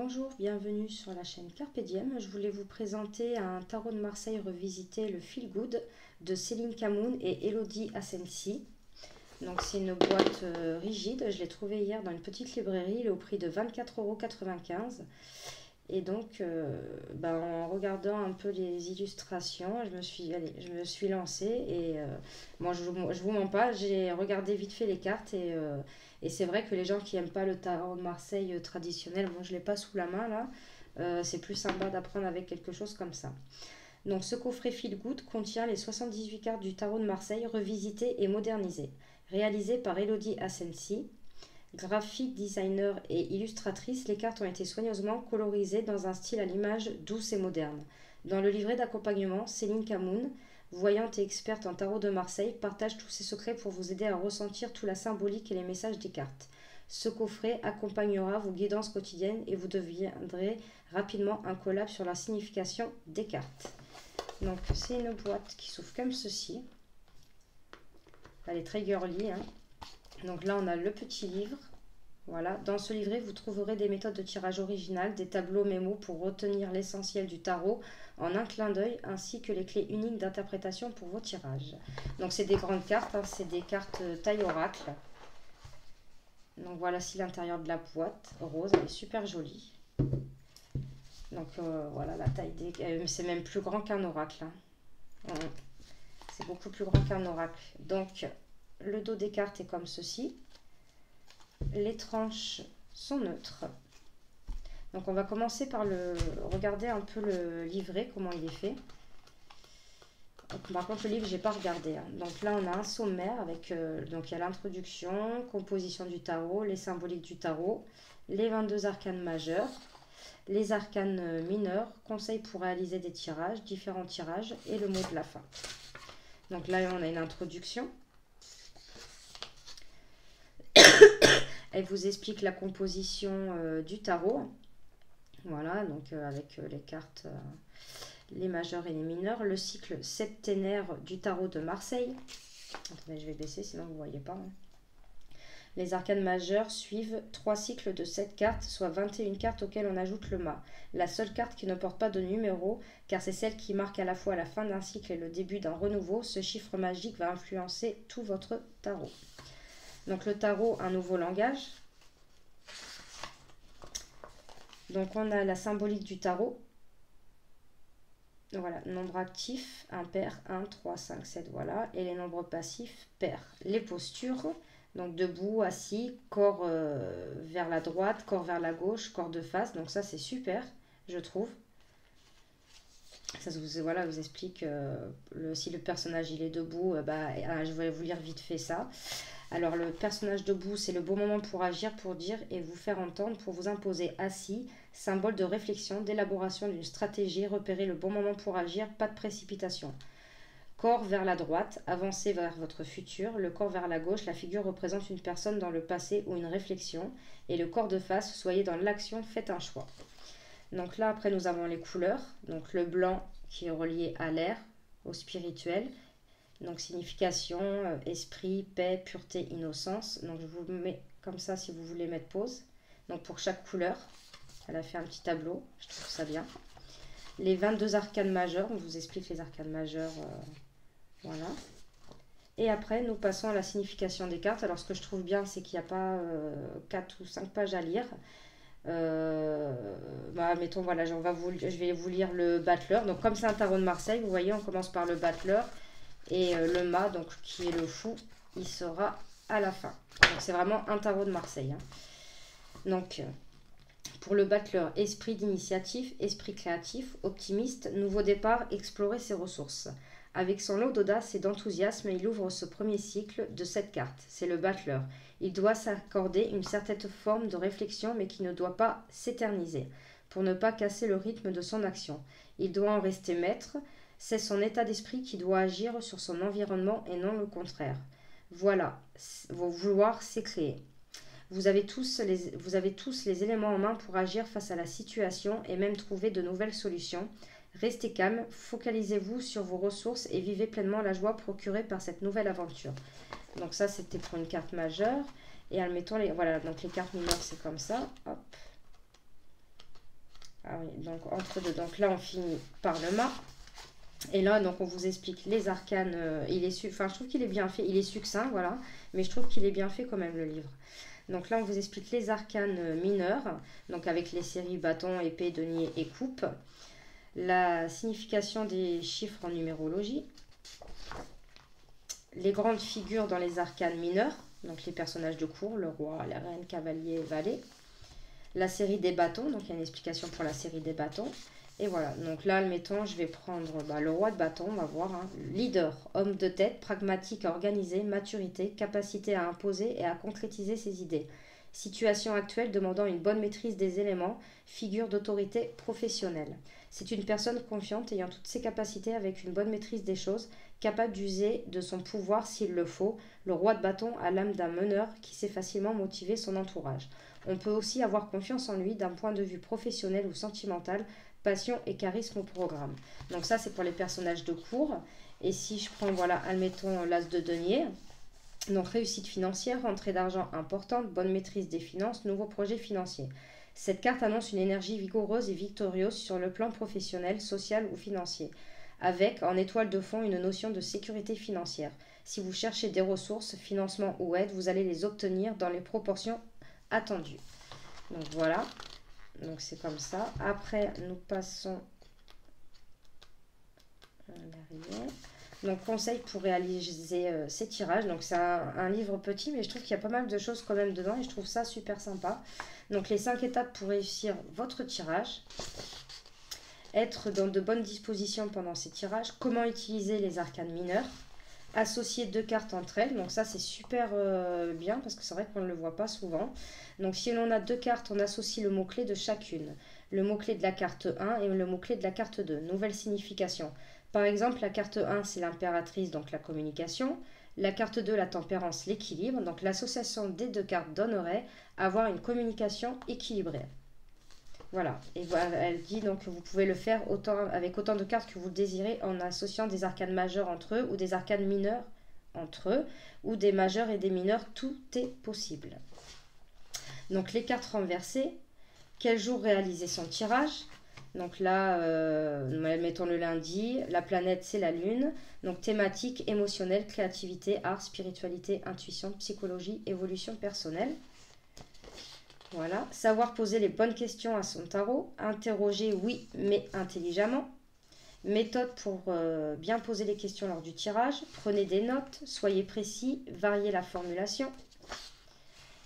Bonjour, bienvenue sur la chaîne Carpe Diem. Je voulais vous présenter un tarot de Marseille revisité, le Feel Good de Céline Camoun et Elodie Asensi. Donc c'est une boîte rigide, je l'ai trouvé hier dans une petite librairie, il est au prix de 24,95 €. Et donc en regardant un peu les illustrations, je me suis lancée et moi je vous mens pas, j'ai regardé vite fait les cartes et c'est vrai que les gens qui n'aiment pas le tarot de Marseille traditionnel, bon je l'ai pas sous la main là, c'est plus sympa d'apprendre avec quelque chose comme ça. Donc ce coffret Feel Good contient les 78 cartes du tarot de Marseille revisitées et modernisées, réalisées par Elodie Asensi. Graphique, designer et illustratrice, les cartes ont été soigneusement colorisées dans un style à l'image douce et moderne. Dans le livret d'accompagnement, Céline Camoun, voyante et experte en tarot de Marseille, partage tous ses secrets pour vous aider à ressentir toute la symbolique et les messages des cartes. Ce coffret accompagnera vos guidances quotidiennes et vous deviendrez rapidement incollable sur la signification des cartes. Donc c'est une boîte qui s'ouvre comme ceci. Elle est très girly, hein. Donc là, on a le petit livre. Voilà. Dans ce livret, vous trouverez des méthodes de tirage originales, des tableaux mémos pour retenir l'essentiel du tarot en un clin d'œil, ainsi que les clés uniques d'interprétation pour vos tirages. Donc c'est des grandes cartes, hein, c'est des cartes taille oracle. Donc voilà, si l'intérieur de la boîte rose, elle est super jolie. Donc voilà, la taille des... c'est même plus grand qu'un oracle, hein. C'est beaucoup plus grand qu'un oracle. Donc... le dos des cartes est comme ceci. Les tranches sont neutres. Donc on va commencer par regarder un peu le livret, comment il est fait. Par contre le livre, j'ai pas regardé, hein. Donc là on a un sommaire avec donc il y a l'introduction, composition du tarot, les symboliques du tarot, les 22 arcanes majeurs, les arcanes mineurs, conseils pour réaliser des tirages, différents tirages et le mot de la fin. Donc là on a une introduction. Elle vous explique la composition du tarot. Voilà, donc avec les cartes, les majeures et les mineures. Le cycle septénaire du tarot de Marseille. Attendez, je vais baisser, sinon vous ne voyez pas, hein. Les arcanes majeures suivent 3 cycles de 7 cartes, soit 21 cartes auxquelles on ajoute le mât. La seule carte qui ne porte pas de numéro, car c'est celle qui marque à la fois la fin d'un cycle et le début d'un renouveau. Ce chiffre magique va influencer tout votre tarot. Donc le tarot, un nouveau langage. Donc on a la symbolique du tarot. Voilà, nombre actif, impair, 1, 3, 5, 7, voilà. Et les nombres passifs, pair. Les postures, donc debout, assis, corps vers la droite, corps vers la gauche, corps de face. Donc ça c'est super, je trouve. Ça vous explique si le personnage il est debout, je vais vous lire vite fait ça. Alors le personnage debout, c'est le bon moment pour agir, pour dire et vous faire entendre, pour vous imposer. Assis, symbole de réflexion, d'élaboration d'une stratégie, repérer le bon moment pour agir, pas de précipitation. Corps vers la droite, avancez vers votre futur. Le corps vers la gauche, la figure représente une personne dans le passé ou une réflexion. Et le corps de face, soyez dans l'action, faites un choix. Donc là, après, nous avons les couleurs. Donc le blanc qui est relié à l'air, au spirituel. Donc signification, esprit, paix, pureté, innocence. Donc je vous mets comme ça si vous voulez mettre pause. Donc pour chaque couleur, elle a fait un petit tableau, je trouve ça bien. Les 22 arcanes majeures, on vous explique les arcanes majeures, voilà. Et après nous passons à la signification des cartes. Alors ce que je trouve bien, c'est qu'il n'y a pas 4 ou 5 pages à lire. Mettons, voilà, je vais vous lire le battleur. Donc comme c'est un tarot de Marseille, vous voyez, on commence par le battleur. Et le mât, donc qui est le fou, il sera à la fin. Donc c'est vraiment un tarot de Marseille, hein. Donc pour le battleur, esprit d'initiative, esprit créatif, optimiste, nouveau départ, explorer ses ressources. Avec son lot d'audace et d'enthousiasme, il ouvre ce premier cycle de 7 cartes. C'est le battleur. Il doit s'accorder une certaine forme de réflexion, mais qui ne doit pas s'éterniser, pour ne pas casser le rythme de son action. Il doit en rester maître. C'est son état d'esprit qui doit agir sur son environnement et non le contraire. Voilà, vouloir c'est créer. Vous avez tous les éléments en main pour agir face à la situation et même trouver de nouvelles solutions. Restez calme, focalisez-vous sur vos ressources et vivez pleinement la joie procurée par cette nouvelle aventure. Donc ça, c'était pour une carte majeure. Et admettons, voilà, donc les cartes mineures, c'est comme ça. Hop. Ah oui, donc entre deux. Donc là, on finit par le mât. Et là, donc, on vous explique les arcanes. Enfin, je trouve qu'il est bien fait. Il est succinct, voilà. Mais je trouve qu'il est bien fait quand même, le livre. Donc là, on vous explique les arcanes mineurs. Donc avec les séries bâton, épée, denier et coupe. La signification des chiffres en numérologie. Les grandes figures dans les arcanes mineurs. Donc les personnages de cour, le roi, la reine, cavalier, valet. La série des bâtons. Donc il y a une explication pour la série des bâtons. Et voilà, donc là, admettons, je vais prendre le roi de bâton, on va voir. Hein. Leader, homme de tête, pragmatique, organisé, maturité, capacité à imposer et à concrétiser ses idées. Situation actuelle demandant une bonne maîtrise des éléments, figure d'autorité professionnelle. C'est une personne confiante ayant toutes ses capacités avec une bonne maîtrise des choses, capable d'user de son pouvoir s'il le faut. Le roi de bâton a l'âme d'un meneur qui sait facilement motiver son entourage. On peut aussi avoir confiance en lui d'un point de vue professionnel ou sentimental, passion et charisme au programme. Donc ça, c'est pour les personnages de cours. Et si je prends, voilà, admettons l'as de denier, donc réussite financière, rentrée d'argent importante, bonne maîtrise des finances, nouveaux projets financiers. Cette carte annonce une énergie vigoureuse et victorieuse sur le plan professionnel, social ou financier, avec en étoile de fond une notion de sécurité financière. Si vous cherchez des ressources, financement ou aide, vous allez les obtenir dans les proportions attendues. Donc voilà. Donc c'est comme ça. Après, nous passons derrière. Donc conseil pour réaliser ces tirages. Donc c'est un livre petit, mais je trouve qu'il y a pas mal de choses quand même dedans et je trouve ça super sympa. Donc les 5 étapes pour réussir votre tirage. Être dans de bonnes dispositions pendant ces tirages. Comment utiliser les arcanes mineurs. Associer 2 cartes entre elles. Donc ça c'est super bien parce que c'est vrai qu'on ne le voit pas souvent. Donc si l'on a 2 cartes, on associe le mot-clé de chacune. Le mot-clé de la carte 1 et le mot-clé de la carte 2. Nouvelle signification. Par exemple, la carte 1 c'est l'impératrice, donc la communication. La carte 2, la tempérance, l'équilibre. Donc l'association des 2 cartes donnerait avoir une communication équilibrée. Voilà, et elle dit donc que vous pouvez le faire avec autant de cartes que vous le désirez en associant des arcanes majeures entre eux ou des arcanes mineurs entre eux ou des majeurs et des mineurs, tout est possible. Donc les cartes renversées, quel jour réaliser son tirage? Donc là, mettons le lundi, la planète c'est la lune, donc thématique, émotionnelle, créativité, art, spiritualité, intuition, psychologie, évolution personnelle. Voilà, savoir poser les bonnes questions à son tarot, interroger oui mais intelligemment. Méthode pour bien poser les questions lors du tirage, prenez des notes, soyez précis, variez la formulation.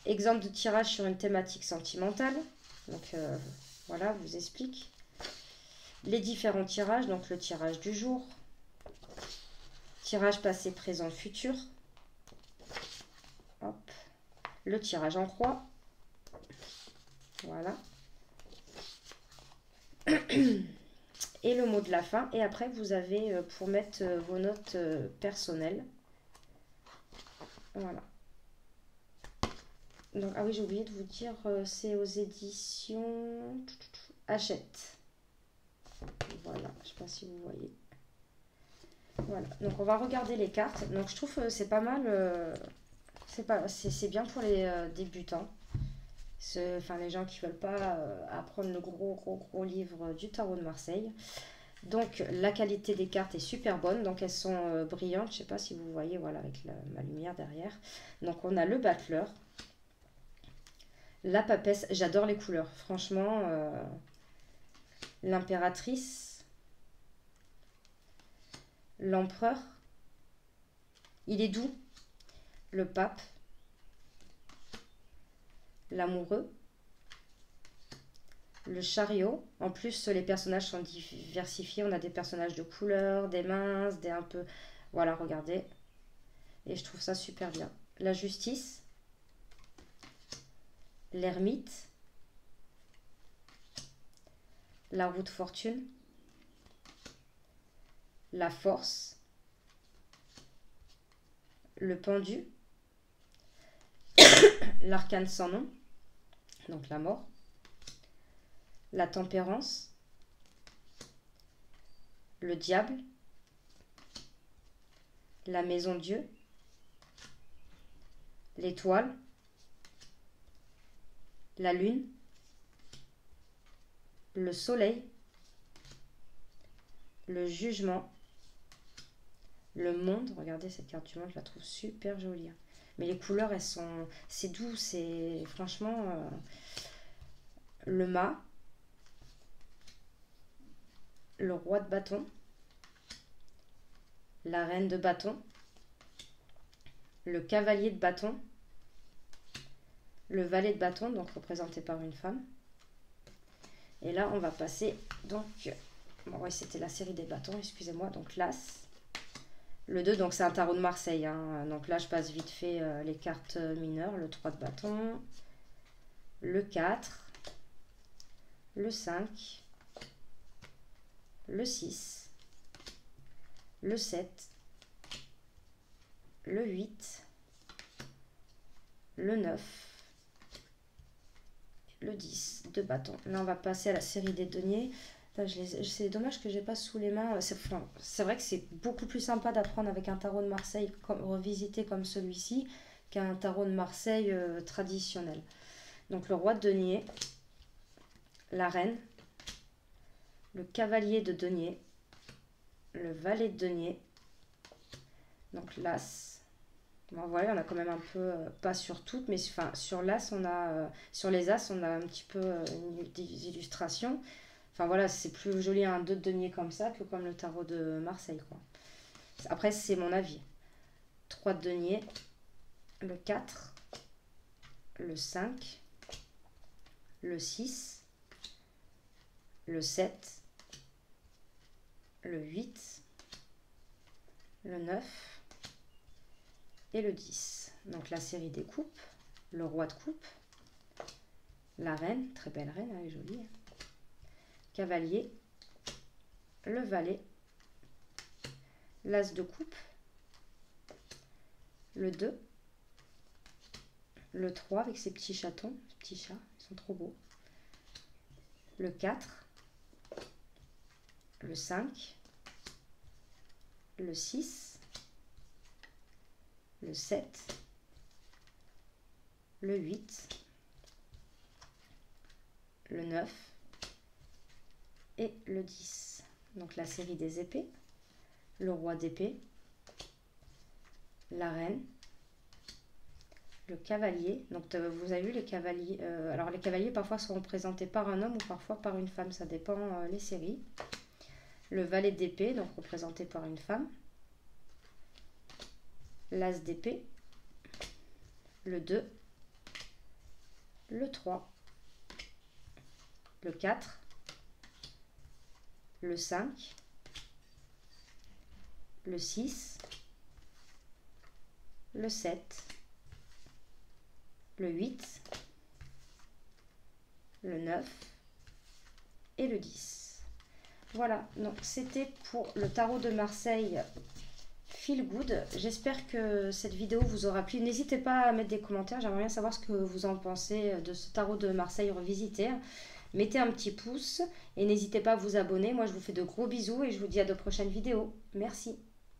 Exemple de tirage sur une thématique sentimentale, donc voilà, je vous explique. Les différents tirages, donc le tirage du jour, tirage passé, présent, futur. Hop. Le tirage en croix. Voilà. Et le mot de la fin. Et après, vous avez pour mettre vos notes personnelles. Voilà. Donc, ah oui, j'ai oublié de vous dire, c'est aux éditions Hachette. Voilà, je ne sais pas si vous voyez. Voilà, donc on va regarder les cartes. Donc je trouve que c'est pas mal, c'est bien pour les débutants. Enfin, les gens qui veulent pas apprendre le gros livre du tarot de Marseille. Donc la qualité des cartes est super bonne, donc elles sont brillantes, je sais pas si vous voyez, voilà, avec ma lumière derrière. Donc on a le battleur, la papesse, j'adore les couleurs, franchement, l'impératrice, l'empereur, il est doux, le pape, l'amoureux, le chariot. En plus, les personnages sont diversifiés. On a des personnages de couleur, des minces, des un peu... Voilà, regardez. Et je trouve ça super bien. La justice. L'ermite. La roue de fortune. La force. Le pendu. L'arcane sans nom. Donc la mort. La tempérance, le diable, la maison Dieu, l'étoile, la lune, le soleil, le jugement, le monde. Regardez cette carte du monde, je la trouve super jolie. Mais les couleurs, c'est doux, c'est franchement le mât, le roi de bâton, la reine de bâton, le cavalier de bâton, le valet de bâton, donc représenté par une femme. Et là, on va passer donc, bon ouais, c'était la série des bâtons, excusez-moi, donc l'As. Le 2, donc c'est un tarot de Marseille, hein. Donc là, je passe vite fait les cartes mineures. Le 3 de bâton, le 4, le 5, le 6, le 7, le 8, le 9, le 10 de bâton. Là, on va passer à la série des deniers. C'est dommage que j'ai pas sous les mains. C'est vrai que c'est beaucoup plus sympa d'apprendre avec un tarot de Marseille revisité comme celui-ci qu'un tarot de Marseille traditionnel. Donc le roi de denier, la reine, le cavalier de denier, le valet de denier, donc l'as. Bon, voilà, on a quand même un peu, pas sur toutes, mais enfin, sur l'as, on a, sur les as, on a un petit peu des illustrations. Enfin voilà, c'est plus joli un 2 de denier comme ça que comme le tarot de Marseille, quoi. Après, c'est mon avis. 3 de denier, le 4, le 5, le 6, le 7, le 8, le 9 et le 10. Donc la série des coupes, le roi de coupe, la reine, très belle reine, elle est jolie. Cavalier, le valet, l'as de coupe, le 2, le 3 avec ses petits chatons, ses petits chats, ils sont trop beaux, le 4, le 5, le 6, le 7, le 8, le 9 et le 10. Donc la série des épées, le roi d'épée, la reine, le cavalier. Donc vous avez vu les cavaliers. Alors les cavaliers parfois sont représentés par un homme ou parfois par une femme, ça dépend les séries. Le valet d'épée, donc représenté par une femme. L'as d'épée, le 2, le 3, le 4, le 5, le 6, le 7, le 8, le 9 et le 10. Voilà, donc c'était pour le tarot de Marseille Feel Good. J'espère que cette vidéo vous aura plu. N'hésitez pas à mettre des commentaires, j'aimerais bien savoir ce que vous en pensez de ce tarot de Marseille revisité. Mettez un petit pouce et n'hésitez pas à vous abonner. Moi, je vous fais de gros bisous et je vous dis à de prochaines vidéos. Merci.